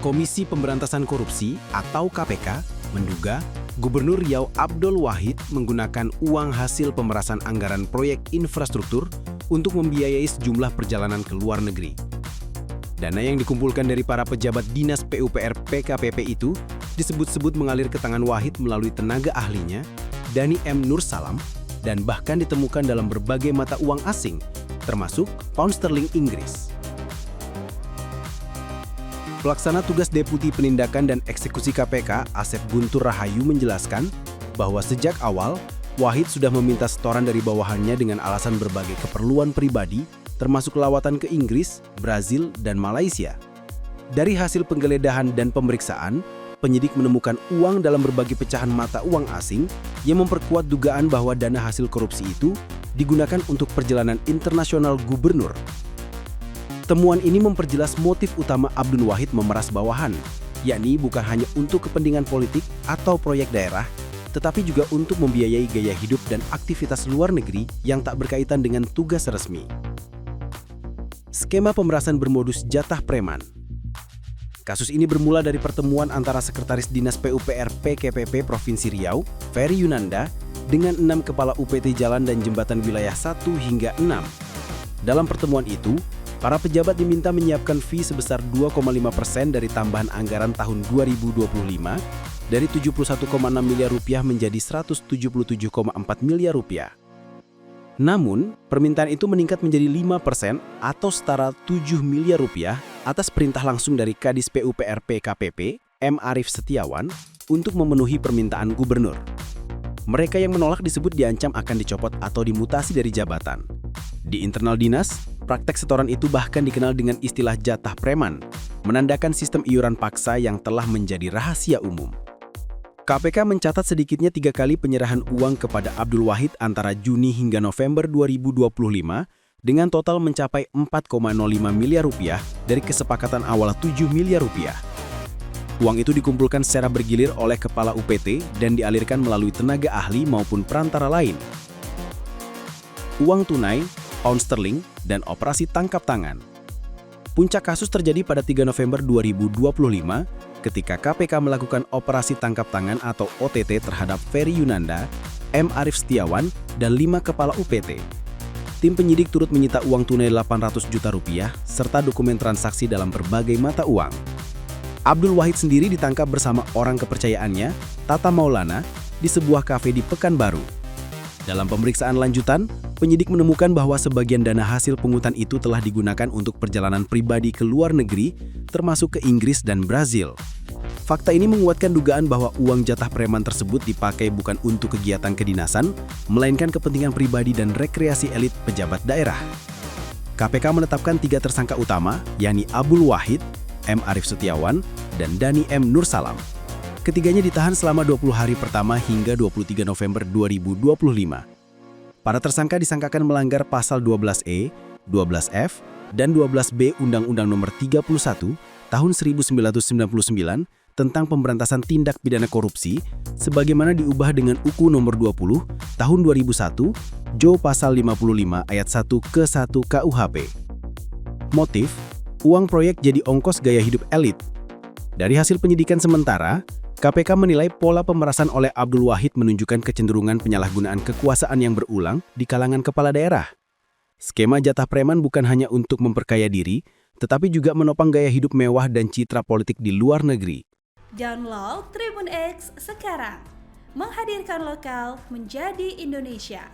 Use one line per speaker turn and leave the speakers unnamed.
Komisi Pemberantasan Korupsi atau KPK menduga Gubernur Riau Abdul Wahid menggunakan uang hasil pemerasan anggaran proyek infrastruktur untuk membiayai sejumlah perjalanan ke luar negeri. Dana yang dikumpulkan dari para pejabat Dinas PUPR PKPP itu disebut-sebut mengalir ke tangan Wahid melalui tenaga ahlinya, Dani M. Nur Salam, dan bahkan ditemukan dalam berbagai mata uang asing, termasuk pound sterling Inggris. Pelaksana tugas Deputi Penindakan dan Eksekusi KPK, Asep Guntur Rahayu menjelaskan bahwa sejak awal, Wahid sudah meminta setoran dari bawahannya dengan alasan berbagai keperluan pribadi, termasuk lawatan ke Inggris, Brazil, dan Malaysia. Dari hasil penggeledahan dan pemeriksaan, penyidik menemukan uang dalam berbagai pecahan mata uang asing yang memperkuat dugaan bahwa dana hasil korupsi itu digunakan untuk perjalanan internasional gubernur. Temuan ini memperjelas motif utama Abdul Wahid memeras bawahan, yakni bukan hanya untuk kepentingan politik atau proyek daerah, tetapi juga untuk membiayai gaya hidup dan aktivitas luar negeri yang tak berkaitan dengan tugas resmi. Skema pemerasan bermodus jatah preman. Kasus ini bermula dari pertemuan antara Sekretaris Dinas PUPR PKPP Provinsi Riau, Ferry Yunanda, dengan 6 kepala UPT Jalan dan Jembatan Wilayah 1 hingga 6. Dalam pertemuan itu, para pejabat diminta menyiapkan fee sebesar 2,5% dari tambahan anggaran tahun 2025 dari 71,6 miliar rupiah menjadi 177,4 miliar rupiah. Namun, permintaan itu meningkat menjadi 5% atau setara 7 miliar rupiah atas perintah langsung dari Kadis PUPR PKPP, M. Arief Setiawan, untuk memenuhi permintaan gubernur. Mereka yang menolak disebut diancam akan dicopot atau dimutasi dari jabatan. Di internal dinas, praktek setoran itu bahkan dikenal dengan istilah jatah preman, menandakan sistem iuran paksa yang telah menjadi rahasia umum. KPK mencatat sedikitnya 3 kali penyerahan uang kepada Abdul Wahid antara Juni hingga November 2025 dengan total mencapai 4,05 miliar rupiah dari kesepakatan awal 7 miliar rupiah. Uang itu dikumpulkan secara bergilir oleh kepala UPT dan dialirkan melalui tenaga ahli maupun perantara lain. Uang tunai, pound sterling, dan operasi tangkap tangan. Puncak kasus terjadi pada 3 November 2025 ketika KPK melakukan operasi tangkap tangan atau OTT terhadap Ferry Yunanda, M. Arief Setiawan, dan 5 kepala UPT. Tim penyidik turut menyita uang tunai 800 juta rupiah serta dokumen transaksi dalam berbagai mata uang. Abdul Wahid sendiri ditangkap bersama orang kepercayaannya, Tata Maulana, di sebuah kafe di Pekanbaru. Dalam pemeriksaan lanjutan, penyidik menemukan bahwa sebagian dana hasil pungutan itu telah digunakan untuk perjalanan pribadi ke luar negeri, termasuk ke Inggris dan Brazil. Fakta ini menguatkan dugaan bahwa uang jatah preman tersebut dipakai bukan untuk kegiatan kedinasan, melainkan kepentingan pribadi dan rekreasi elit pejabat daerah. KPK menetapkan 3 tersangka utama, yakni Abdul Wahid, M. Arief Setiawan, dan Dani M. Nur Salam. Ketiganya ditahan selama 20 hari pertama hingga 23 November 2025. Para tersangka disangkakan melanggar pasal 12E, 12F, dan 12B Undang-Undang Nomor 31 Tahun 1999 tentang pemberantasan tindak pidana korupsi sebagaimana diubah dengan UU Nomor 20 Tahun 2001 Jo Pasal 55 Ayat 1 ke 1 KUHP. Motif, uang proyek jadi ongkos gaya hidup elit. Dari hasil penyidikan sementara, KPK menilai pola pemerasan oleh Abdul Wahid menunjukkan kecenderungan penyalahgunaan kekuasaan yang berulang di kalangan kepala daerah. Skema jatah preman bukan hanya untuk memperkaya diri, tetapi juga menopang gaya hidup mewah dan citra politik di luar negeri.
Download Tribun X sekarang, menghadirkan lokal menjadi Indonesia.